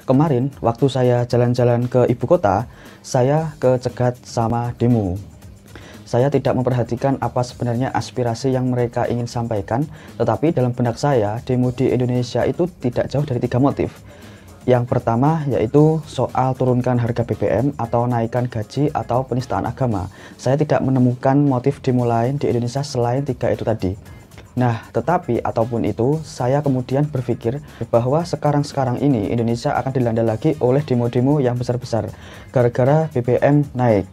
Kemarin waktu saya jalan-jalan ke ibu kota, saya kecegat sama demo. Saya tidak memperhatikan apa sebenarnya aspirasi yang mereka ingin sampaikan, tetapi dalam benak saya, demo di Indonesia itu tidak jauh dari 3 motif. Yang pertama yaitu soal turunkan harga BBM atau naikkan gaji atau penistaan agama. Saya tidak menemukan motif demo lain di Indonesia selain 3 itu tadi. Nah, tetapi ataupun itu, saya kemudian berpikir bahwa sekarang ini Indonesia akan dilanda lagi oleh demo-demo yang besar-besar gara-gara BBM naik.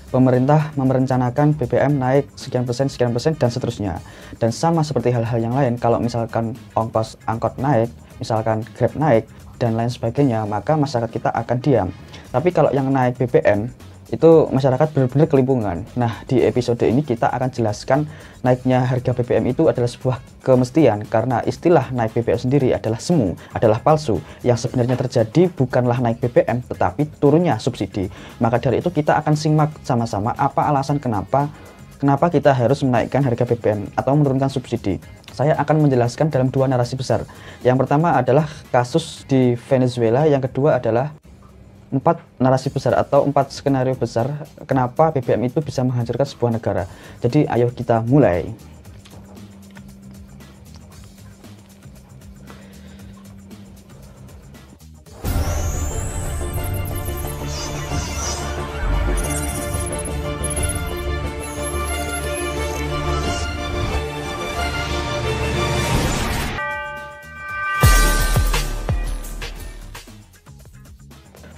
Pemerintah merencanakan BBM naik sekian persen, dan seterusnya. Dan sama seperti hal-hal yang lain, kalau misalkan ongkos angkot naik, misalkan Grab naik, dan lain sebagainya, maka masyarakat kita akan diam. Tapi kalau yang naik BBM, itu masyarakat benar-benar kelimpungan. Nah, di episode ini kita akan jelaskan naiknya harga BBM itu adalah sebuah kemestian, karena istilah naik BBM sendiri adalah semu, adalah palsu. Yang sebenarnya terjadi bukanlah naik BBM, tetapi turunnya subsidi. Maka dari itu kita akan simak sama-sama apa alasan kenapa kita harus menaikkan harga BBM atau menurunkan subsidi. Saya akan menjelaskan dalam 2 narasi besar. Yang pertama adalah kasus di Venezuela, yang kedua adalah 4 narasi besar atau 4 skenario besar kenapa BBM itu bisa menghancurkan sebuah negara. Jadi ayo kita mulai.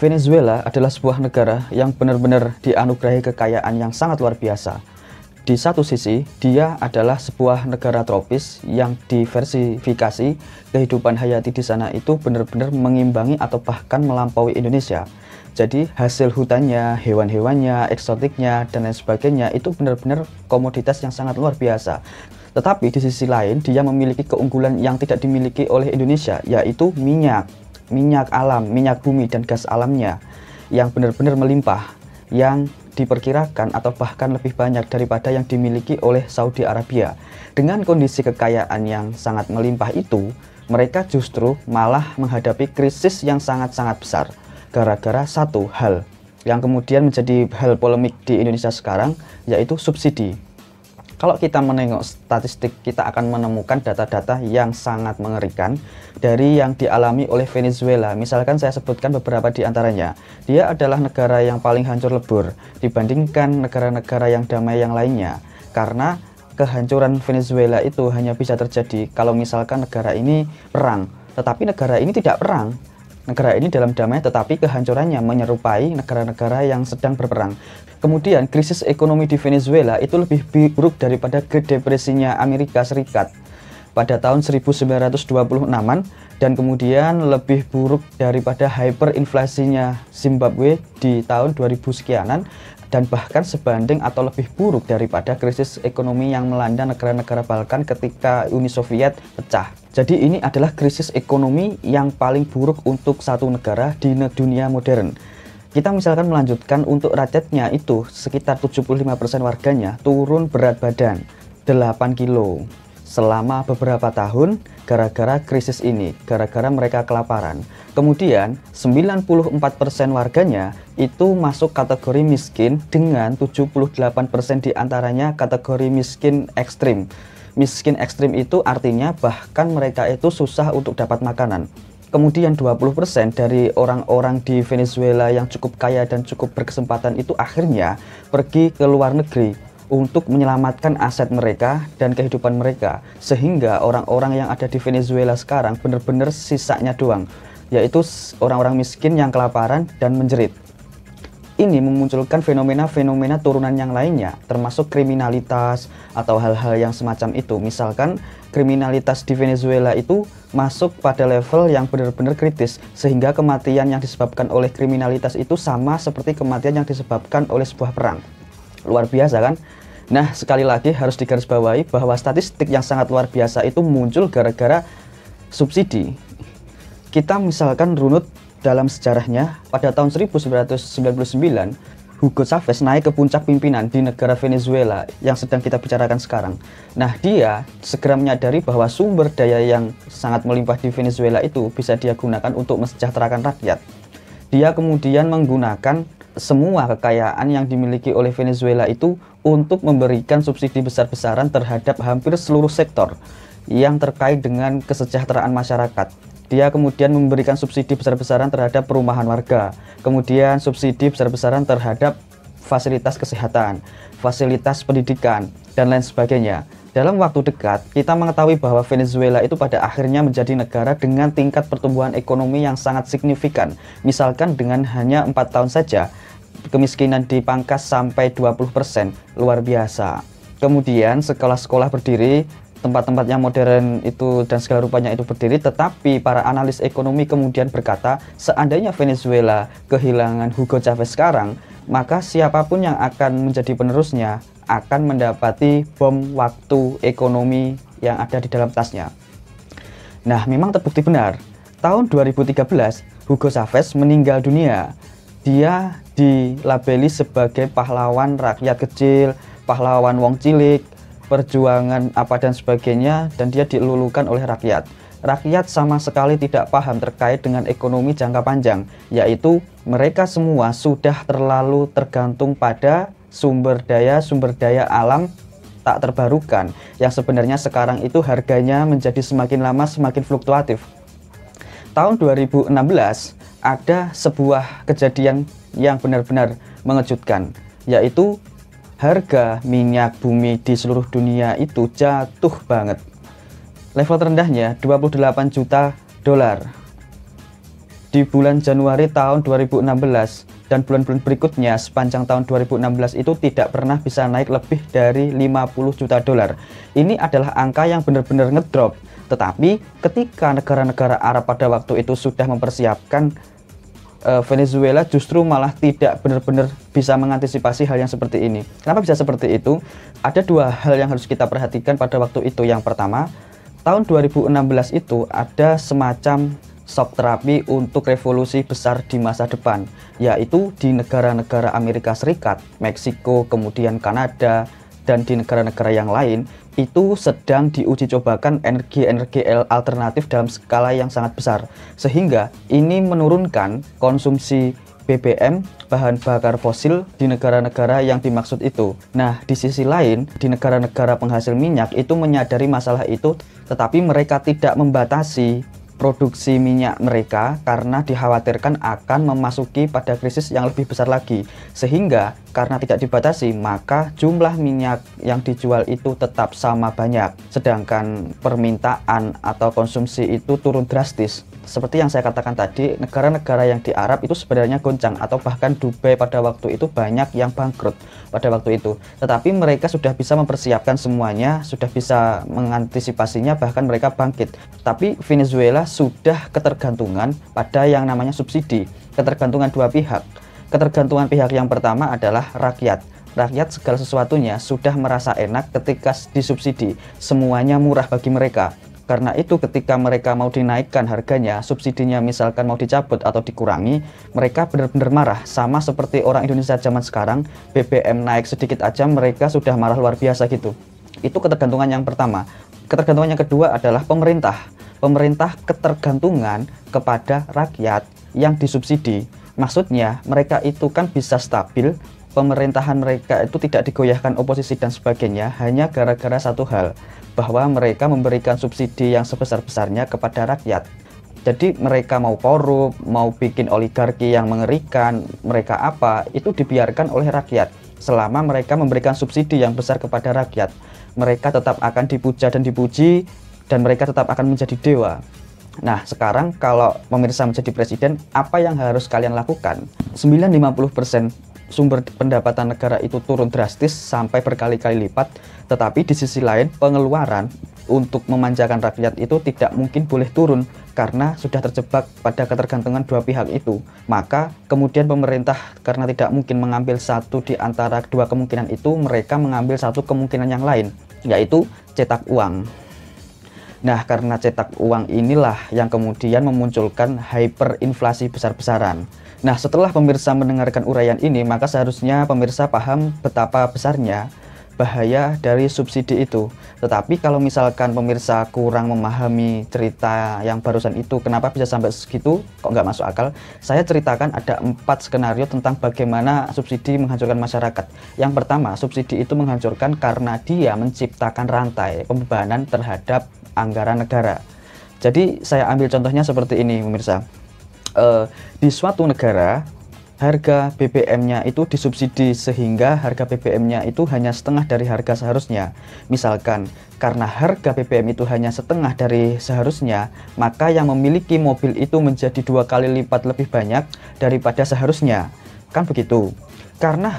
Venezuela adalah sebuah negara yang benar-benar dianugerahi kekayaan yang sangat luar biasa. Di satu sisi, dia adalah sebuah negara tropis yang diversifikasi, kehidupan hayati di sana itu benar-benar mengimbangi atau bahkan melampaui Indonesia. Jadi hasil hutannya, hewan-hewannya, eksotiknya, dan lain sebagainya itu benar-benar komoditas yang sangat luar biasa. Tetapi di sisi lain, dia memiliki keunggulan yang tidak dimiliki oleh Indonesia, yaitu minyak alam, minyak bumi, dan gas alamnya yang benar-benar melimpah, yang diperkirakan atau bahkan lebih banyak daripada yang dimiliki oleh Saudi Arabia. Dengan kondisi kekayaan yang sangat melimpah itu, mereka justru malah menghadapi krisis yang sangat-sangat besar gara-gara satu hal yang kemudian menjadi hal polemik di Indonesia sekarang, yaitu subsidi. Kalau kita menengok statistik, kita akan menemukan data-data yang sangat mengerikan dari yang dialami oleh Venezuela. Misalkan saya sebutkan beberapa di antaranya. Dia adalah negara yang paling hancur lebur dibandingkan negara-negara yang damai yang lainnya. Karena kehancuran Venezuela itu hanya bisa terjadi kalau misalkan negara ini perang. Tetapi negara ini tidak perang. Negara ini dalam damai, tetapi kehancurannya menyerupai negara-negara yang sedang berperang. Kemudian krisis ekonomi di Venezuela itu lebih buruk daripada Great Depresinya Amerika Serikat pada tahun 1926-an, dan kemudian lebih buruk daripada hyperinflasinya Zimbabwe di tahun 2000 sekianan, dan bahkan sebanding atau lebih buruk daripada krisis ekonomi yang melanda negara-negara Balkan ketika Uni Soviet pecah. Jadi ini adalah krisis ekonomi yang paling buruk untuk satu negara di dunia modern. Kita misalkan melanjutkan untuk rakyatnya itu sekitar 75% warganya turun berat badan 8 kilo selama beberapa tahun gara-gara krisis ini, gara-gara mereka kelaparan. Kemudian 94% warganya itu masuk kategori miskin dengan 78% diantaranya kategori miskin ekstrim. Miskin ekstrim itu artinya bahkan mereka itu susah untuk dapat makanan. Kemudian 20% dari orang-orang di Venezuela yang cukup kaya dan cukup berkesempatan itu akhirnya pergi ke luar negeri untuk menyelamatkan aset mereka dan kehidupan mereka. Sehingga orang-orang yang ada di Venezuela sekarang benar-benar sisanya doang, yaitu orang-orang miskin yang kelaparan dan menjerit. Ini memunculkan fenomena-fenomena turunan yang lainnya, termasuk kriminalitas atau hal-hal yang semacam itu. Misalkan kriminalitas di Venezuela itu masuk pada level yang benar-benar kritis, sehingga kematian yang disebabkan oleh kriminalitas itu sama seperti kematian yang disebabkan oleh sebuah perang. Luar biasa kan? Nah, sekali lagi harus digarisbawahi bahwa statistik yang sangat luar biasa itu muncul gara-gara subsidi. Kita misalkan runut dalam sejarahnya, pada tahun 1999 Hugo Chavez naik ke puncak pimpinan di negara Venezuela yang sedang kita bicarakan sekarang. Nah, dia segera menyadari bahwa sumber daya yang sangat melimpah di Venezuela itu bisa dia gunakan untuk mensejahterakan rakyat. Dia kemudian menggunakan semua kekayaan yang dimiliki oleh Venezuela itu untuk memberikan subsidi besar-besaran terhadap hampir seluruh sektor yang terkait dengan kesejahteraan masyarakat. Dia kemudian memberikan subsidi besar-besaran terhadap perumahan warga, kemudian subsidi besar-besaran terhadap fasilitas kesehatan, fasilitas pendidikan, dan lain sebagainya. Dalam waktu dekat, kita mengetahui bahwa Venezuela itu pada akhirnya menjadi negara dengan tingkat pertumbuhan ekonomi yang sangat signifikan. Misalkan dengan hanya 4 tahun saja, kemiskinan dipangkas sampai 20%, luar biasa. Kemudian sekolah-sekolah berdiri, tempat-tempat yang modern itu dan segala rupanya itu berdiri, tetapi para analis ekonomi kemudian berkata, seandainya Venezuela kehilangan Hugo Chavez sekarang, maka siapapun yang akan menjadi penerusnya akan mendapati bom waktu ekonomi yang ada di dalam tasnya. Nah, memang terbukti benar. Tahun 2013, Hugo Chavez meninggal dunia. Dia dilabeli sebagai pahlawan rakyat kecil, pahlawan wong cilik, perjuangan apa dan sebagainya, dan dia dilulukan oleh rakyat. Rakyat sama sekali tidak paham terkait dengan ekonomi jangka panjang, yaitu mereka semua sudah terlalu tergantung pada sumber daya alam tak terbarukan, yang sebenarnya sekarang itu harganya menjadi semakin lama semakin fluktuatif. Tahun 2016 ada sebuah kejadian yang benar-benar mengejutkan, yaitu harga minyak bumi di seluruh dunia itu jatuh banget. Level terendahnya 28 juta dolar di bulan Januari tahun 2016, dan bulan-bulan berikutnya sepanjang tahun 2016 itu tidak pernah bisa naik lebih dari 50 juta dolar. Ini adalah angka yang benar-benar ngedrop. Tetapi ketika negara-negara Arab pada waktu itu sudah mempersiapkan, Venezuela justru malah tidak benar-benar bisa mengantisipasi hal yang seperti ini. Kenapa bisa seperti itu? Ada dua hal yang harus kita perhatikan pada waktu itu. Yang pertama, tahun 2016 itu ada semacam shock terapi untuk revolusi besar di masa depan, yaitu di negara-negara Amerika Serikat, Meksiko, kemudian Kanada, dan di negara-negara yang lain itu sedang diuji cobakan energi-energi alternatif dalam skala yang sangat besar, sehingga ini menurunkan konsumsi BBM, bahan bakar fosil, di negara-negara yang dimaksud itu. Nah, di sisi lain, di negara-negara penghasil minyak itu menyadari masalah itu, tetapi mereka tidak membatasi produksi minyak mereka karena dikhawatirkan akan memasuki pada krisis yang lebih besar lagi. Sehingga karena tidak dibatasi, maka jumlah minyak yang dijual itu tetap sama banyak, sedangkan permintaan atau konsumsi itu turun drastis. Seperti yang saya katakan tadi, negara-negara yang di Arab itu sebenarnya goncang, atau bahkan Dubai pada waktu itu banyak yang bangkrut pada waktu itu. Tetapi mereka sudah bisa mempersiapkan semuanya, sudah bisa mengantisipasinya, bahkan mereka bangkit. Tapi Venezuela sudah ketergantungan pada yang namanya subsidi, ketergantungan dua pihak. Ketergantungan pihak yang pertama adalah rakyat. Rakyat segala sesuatunya sudah merasa enak ketika disubsidi, semuanya murah bagi mereka. Karena itu ketika mereka mau dinaikkan harganya, subsidinya misalkan mau dicabut atau dikurangi, mereka benar-benar marah. Sama seperti orang Indonesia zaman sekarang, BBM naik sedikit aja mereka sudah marah luar biasa gitu. Itu ketergantungan yang pertama. Ketergantungan yang kedua adalah pemerintah. Pemerintah ketergantungan kepada rakyat yang disubsidi. Maksudnya mereka itu kan bisa stabil, pemerintahan mereka itu tidak digoyahkan oposisi dan sebagainya, hanya gara-gara satu hal, bahwa mereka memberikan subsidi yang sebesar-besarnya kepada rakyat. Jadi mereka mau korup, mau bikin oligarki yang mengerikan, mereka apa, itu dibiarkan oleh rakyat. Selama mereka memberikan subsidi yang besar kepada rakyat, mereka tetap akan dipuja dan dipuji, dan mereka tetap akan menjadi dewa. Nah, sekarang kalau pemirsa menjadi presiden, apa yang harus kalian lakukan? 50% sumber pendapatan negara itu turun drastis sampai berkali-kali lipat, tetapi di sisi lain pengeluaran untuk memanjakan rakyat itu tidak mungkin boleh turun karena sudah terjebak pada ketergantungan dua pihak itu. Maka kemudian pemerintah karena tidak mungkin mengambil satu di antara dua kemungkinan itu, mereka mengambil satu kemungkinan yang lain, yaitu cetak uang. Nah, karena cetak uang inilah yang kemudian memunculkan hyperinflasi besar-besaran. Nah, setelah pemirsa mendengarkan uraian ini, maka seharusnya pemirsa paham betapa besarnya bahaya dari subsidi itu. Tetapi kalau misalkan pemirsa kurang memahami cerita yang barusan itu, kenapa bisa sampai segitu, kok nggak masuk akal, saya ceritakan ada 4 skenario tentang bagaimana subsidi menghancurkan masyarakat. Yang pertama, subsidi itu menghancurkan karena dia menciptakan rantai pembebanan terhadap anggaran negara. Jadi saya ambil contohnya seperti ini pemirsa. Di suatu negara harga BBM-nya itu disubsidi sehingga harga BBM-nya itu hanya setengah dari harga seharusnya. Misalkan karena harga BBM itu hanya setengah dari seharusnya, maka yang memiliki mobil itu menjadi 2 kali lipat lebih banyak daripada seharusnya. Kan begitu. Karena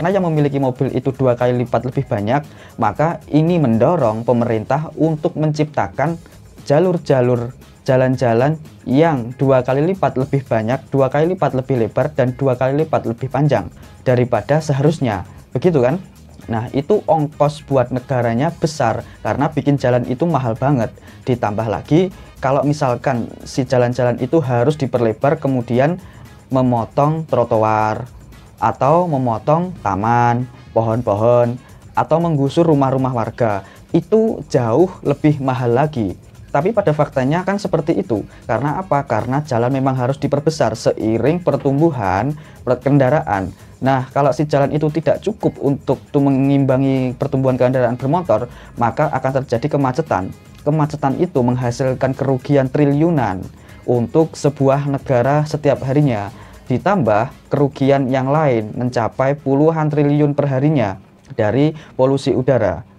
yang memiliki mobil itu 2 kali lipat lebih banyak, maka ini mendorong pemerintah untuk menciptakan jalur-jalur jalan-jalan yang 2 kali lipat lebih banyak, 2 kali lipat lebih lebar, dan 2 kali lipat lebih panjang daripada seharusnya. Begitu kan? Nah, itu ongkos buat negaranya besar karena bikin jalan itu mahal banget. Ditambah lagi, kalau misalkan si jalan-jalan itu harus diperlebar, kemudian memotong trotoar, atau memotong taman, pohon-pohon, atau menggusur rumah-rumah warga, itu jauh lebih mahal lagi. Tapi pada faktanya kan seperti itu. Karena apa? Karena jalan memang harus diperbesar seiring pertumbuhan kendaraan. Nah, kalau si jalan itu tidak cukup untuk mengimbangi pertumbuhan kendaraan bermotor, maka akan terjadi kemacetan. Kemacetan itu menghasilkan kerugian triliunan untuk sebuah negara setiap harinya. Ditambah kerugian yang lain mencapai puluhan triliun per harinya dari polusi udara.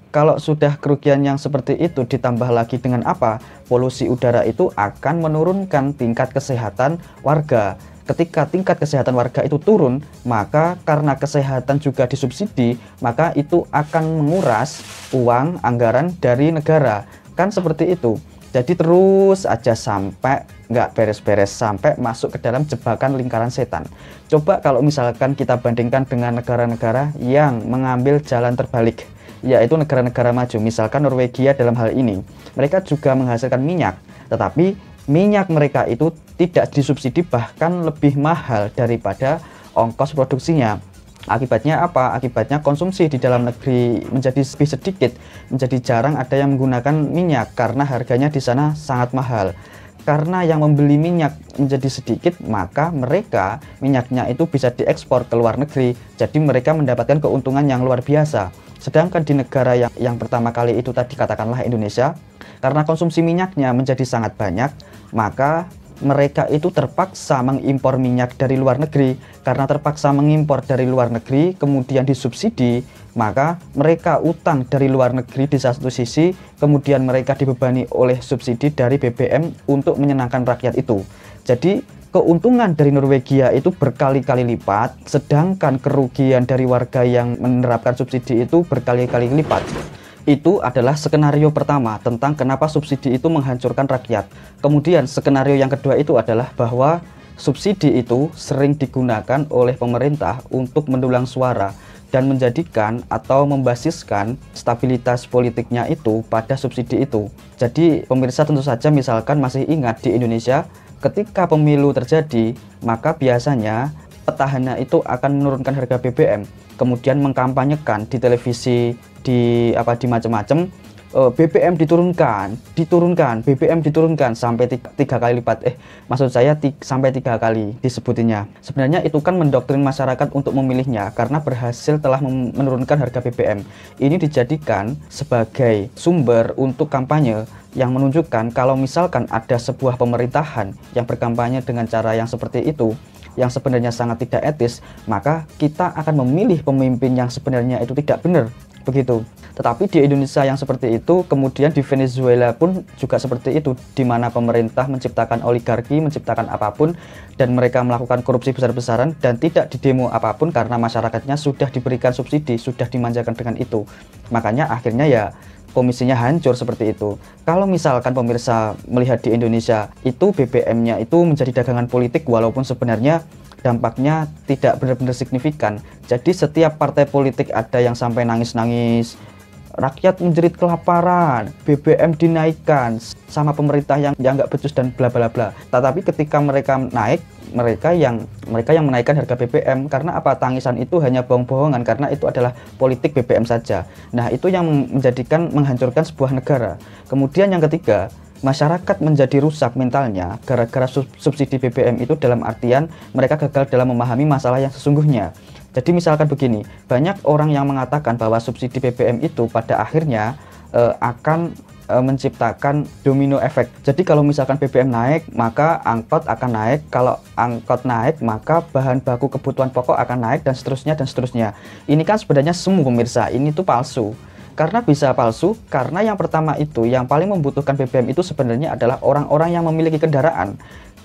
Kalau sudah kerugian yang seperti itu ditambah lagi dengan apa? Polusi udara itu akan menurunkan tingkat kesehatan warga. Ketika tingkat kesehatan warga itu turun, maka karena kesehatan juga disubsidi, maka itu akan menguras uang anggaran dari negara. Kan seperti itu. Jadi terus aja sampai nggak beres-beres, sampai masuk ke dalam jebakan lingkaran setan. Coba kalau misalkan kita bandingkan dengan negara-negara yang mengambil jalan terbalik, yaitu negara-negara maju, misalkan Norwegia dalam hal ini. Mereka juga menghasilkan minyak, tetapi minyak mereka itu tidak disubsidi, bahkan lebih mahal daripada ongkos produksinya. Akibatnya apa? Akibatnya konsumsi di dalam negeri menjadi lebih sedikit, menjadi jarang ada yang menggunakan minyak karena harganya di sana sangat mahal. Karena yang membeli minyak menjadi sedikit, maka mereka minyaknya itu bisa diekspor ke luar negeri, jadi mereka mendapatkan keuntungan yang luar biasa. Sedangkan di negara yang pertama kali itu tadi katakanlah Indonesia, karena konsumsi minyaknya menjadi sangat banyak, maka mereka itu terpaksa mengimpor minyak dari luar negeri. Karena terpaksa mengimpor dari luar negeri, kemudian disubsidi, maka mereka utang dari luar negeri di satu sisi, kemudian mereka dibebani oleh subsidi dari BBM untuk menyenangkan rakyat itu. Jadi keuntungan dari Norwegia itu berkali-kali lipat, sedangkan kerugian dari warga yang menerapkan subsidi itu berkali-kali lipat. Itu adalah skenario pertama tentang kenapa subsidi itu menghancurkan rakyat. Kemudian skenario yang kedua itu adalah bahwa subsidi itu sering digunakan oleh pemerintah untuk mendulang suara dan menjadikan atau membasiskan stabilitas politiknya itu pada subsidi itu. Jadi pemirsa tentu saja misalkan masih ingat di Indonesia, ketika pemilu terjadi, maka biasanya petahana itu akan menurunkan harga BBM, kemudian mengkampanyekan di televisi, di macam-macam, BBM diturunkan, BBM diturunkan sampai 3 kali lipat. Maksud saya sampai 3 kali disebutinya. Sebenarnya itu kan mendoktrin masyarakat untuk memilihnya karena berhasil telah menurunkan harga BBM. Ini dijadikan sebagai sumber untuk kampanye yang menunjukkan kalau misalkan ada sebuah pemerintahan yang berkampanye dengan cara yang seperti itu, yang sebenarnya sangat tidak etis, maka kita akan memilih pemimpin yang sebenarnya itu tidak benar. Begitu. Tetapi di Indonesia yang seperti itu, kemudian di Venezuela pun juga seperti itu, di mana pemerintah menciptakan oligarki, menciptakan apapun, dan mereka melakukan korupsi besar-besaran dan tidak didemo apapun karena masyarakatnya sudah diberikan subsidi, sudah dimanjakan dengan itu. Makanya akhirnya ya komisinya hancur seperti itu. Kalau misalkan pemirsa melihat di Indonesia itu BBM-nya itu menjadi dagangan politik, walaupun sebenarnya dampaknya tidak benar-benar signifikan. Jadi setiap partai politik ada yang sampai nangis-nangis rakyat menjerit kelaparan, BBM dinaikkan sama pemerintah yang nggak becus dan bla bla bla. Tetapi ketika mereka naik, mereka yang menaikkan harga BBM, karena apa? Tangisan itu hanya bohong-bohongan, karena itu adalah politik BBM saja. Nah, itu yang menghancurkan sebuah negara. Kemudian yang ketiga, masyarakat menjadi rusak mentalnya gara-gara subsidi BBM itu, dalam artian mereka gagal dalam memahami masalah yang sesungguhnya. Jadi misalkan begini, banyak orang yang mengatakan bahwa subsidi BBM itu pada akhirnya akan menciptakan domino efek. Jadi kalau misalkan BBM naik, maka angkot akan naik. Kalau angkot naik, maka bahan baku kebutuhan pokok akan naik, dan seterusnya dan seterusnya. Ini kan sebenarnya semu pemirsa, ini tuh palsu. Karena bisa palsu, karena yang pertama itu, yang paling membutuhkan BBM itu sebenarnya adalah orang-orang yang memiliki kendaraan.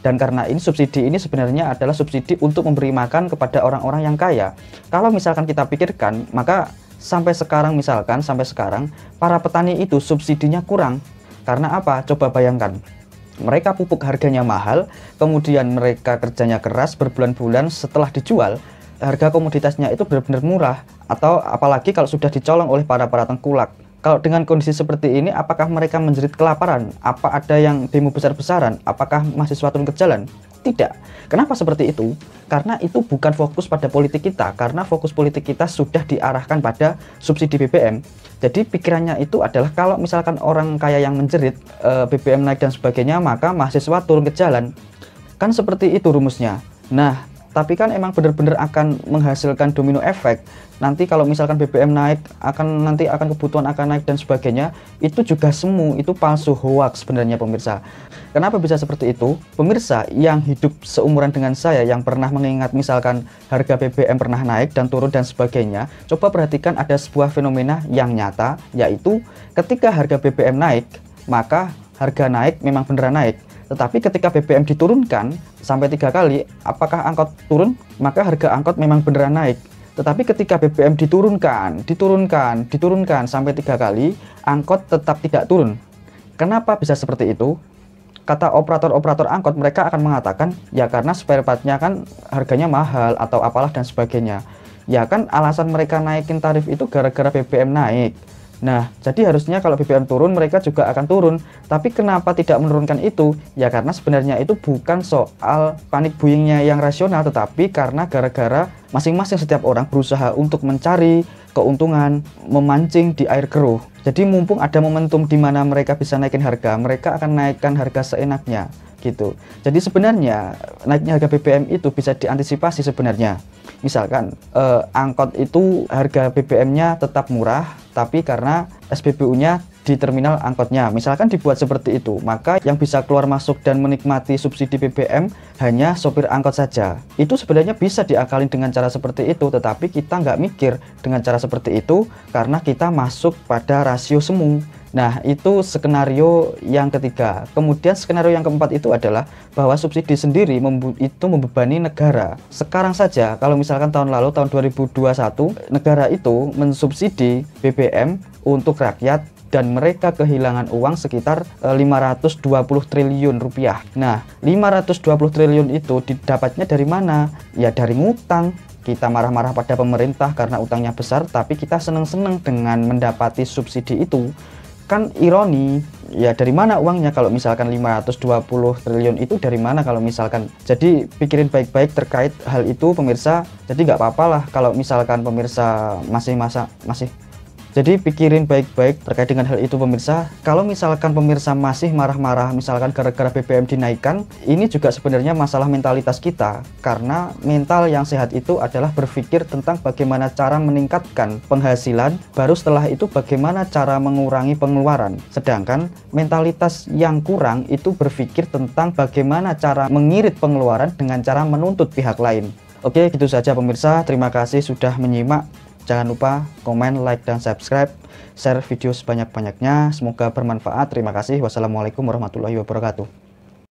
Dan karena ini subsidi ini sebenarnya adalah subsidi untuk memberi makan kepada orang-orang yang kaya. Kalau misalkan kita pikirkan, maka sampai sekarang para petani itu subsidinya kurang. Karena apa? Coba bayangkan. Mereka pupuk harganya mahal, kemudian mereka kerjanya keras berbulan-bulan, setelah dijual harga komoditasnya itu benar-benar murah. Atau apalagi kalau sudah dicolong oleh para tengkulak. Kalau dengan kondisi seperti ini, apakah mereka menjerit kelaparan? Apa ada yang demo besar-besaran? Apakah mahasiswa turun ke jalan? Tidak. Kenapa seperti itu? Karena itu bukan fokus pada politik kita. Karena fokus politik kita sudah diarahkan pada subsidi BBM. Jadi pikirannya itu adalah kalau misalkan orang kaya yang menjerit BBM naik dan sebagainya, maka mahasiswa turun ke jalan. Kan seperti itu rumusnya. Nah, tapi kan emang benar-benar akan menghasilkan domino efek. Nanti kalau misalkan BBM naik, nanti akan kebutuhan akan naik dan sebagainya. Itu juga semu, itu palsu, hoax sebenarnya pemirsa. Kenapa bisa seperti itu? Pemirsa yang hidup seumuran dengan saya, yang pernah mengingat misalkan harga BBM pernah naik dan turun dan sebagainya, coba perhatikan ada sebuah fenomena yang nyata, yaitu ketika harga BBM naik, maka harga naik memang beneran naik. Tetapi ketika BBM diturunkan sampai 3 kali, apakah angkot turun? Maka harga angkot memang beneran naik. Tetapi ketika BBM diturunkan sampai 3 kali, angkot tetap tidak turun. Kenapa bisa seperti itu? Kata operator-operator angkot, mereka akan mengatakan, ya karena spare part-nya kan harganya mahal atau apalah dan sebagainya. Ya kan alasan mereka naikin tarif itu gara-gara BBM naik. Nah, jadi harusnya kalau BBM turun, mereka juga akan turun. Tapi kenapa tidak menurunkan itu? Ya karena sebenarnya itu bukan soal panik buyingnya yang rasional, tetapi karena gara-gara masing-masing setiap orang berusaha untuk mencari keuntungan, memancing di air keruh. Jadi mumpung ada momentum di mana mereka bisa naikin harga, mereka akan naikkan harga seenaknya gitu. Jadi sebenarnya naiknya harga BBM itu bisa diantisipasi sebenarnya. Misalkan angkot itu harga BBM-nya tetap murah, tapi karena SPBU-nya di terminal angkotnya misalkan dibuat seperti itu, maka yang bisa keluar masuk dan menikmati subsidi BBM hanya sopir angkot saja. Itu sebenarnya bisa diakalin dengan cara seperti itu, tetapi kita nggak mikir dengan cara seperti itu karena kita masuk pada rasio semu. Nah, itu skenario yang ketiga. Kemudian skenario yang keempat itu adalah bahwa subsidi sendiri itu membebani negara. Sekarang saja kalau misalkan tahun lalu, tahun 2021, negara itu mensubsidi BBM untuk rakyat dan mereka kehilangan uang sekitar 520 triliun rupiah. Nah, 520 triliun itu didapatnya dari mana? Ya dari ngutang. Kita marah-marah pada pemerintah karena utangnya besar, tapi kita seneng-seneng dengan mendapati subsidi itu. Kan ironi, ya dari mana uangnya kalau misalkan 520 triliun itu dari mana kalau misalkan. Jadi pikirin baik-baik terkait hal itu pemirsa. Jadi nggak apa-apa lah kalau misalkan pemirsa masih Jadi pikirin baik-baik terkait dengan hal itu pemirsa. Kalau misalkan pemirsa masih marah-marah misalkan gara-gara BBM dinaikkan, ini juga sebenarnya masalah mentalitas kita. Karena mental yang sehat itu adalah berpikir tentang bagaimana cara meningkatkan penghasilan, baru setelah itu bagaimana cara mengurangi pengeluaran. Sedangkan mentalitas yang kurang itu berpikir tentang bagaimana cara mengirit pengeluaran dengan cara menuntut pihak lain. Oke, gitu saja pemirsa. Terima kasih sudah menyimak. Jangan lupa komen, like, dan subscribe. Share video sebanyak-banyaknya. Semoga bermanfaat. Terima kasih. Wassalamualaikum warahmatullahi wabarakatuh.